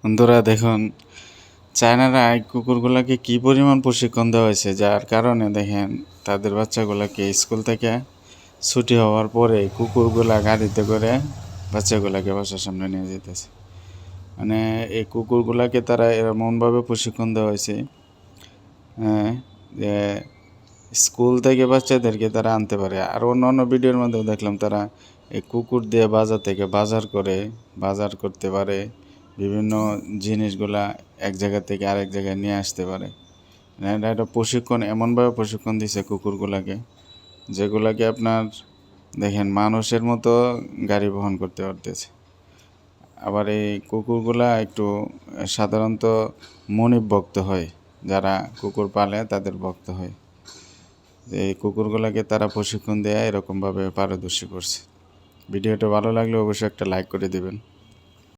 বন্ধুরা দেখুন, চায়নারা এই কুকুরগুলোকে কী পরিমাণ প্রশিক্ষণ দেওয়া হয়েছে, যার কারণে দেখেন তাদের বাচ্চাগুলোকে স্কুল থেকে ছুটি হওয়ার পরে কুকুরগুলা গাড়িতে করে বাচ্চাগুলোকে বাসার সামনে নিয়ে যেতেছে। মানে এই কুকুরগুলাকে তারা এমনভাবে প্রশিক্ষণ দেওয়া হয়েছে যে স্কুল থেকে বাচ্চাদেরকে তারা আনতে পারে। আর অন্য ভিডিওর মধ্যেও দেখলাম তারা এই কুকুর দিয়ে বাজার থেকে বাজার করতে পারে, বিভিন্ন জিনিসগুলা এক জায়গা থেকে আরেক জায়গায় নিয়ে আসতে পারে। এটা একটা প্রশিক্ষণ, এমনভাবে প্রশিক্ষণ দিছে কুকুরগুলাকে, যেগুলাকে আপনার দেখেন মানুষের মতো গাড়ি বহন করতে পারতেছে। আবার এই কুকুরগুলা একটু সাধারণত মনিব ভক্ত হয়, যারা কুকুর পালে তাদের ভক্ত হয়। যে এই কুকুরগুলোকে তারা প্রশিক্ষণ দেয় এরকমভাবে পারদর্শী করছে। ভিডিওটা ভালো লাগলে অবশ্যই একটা লাইক করে দেবেন।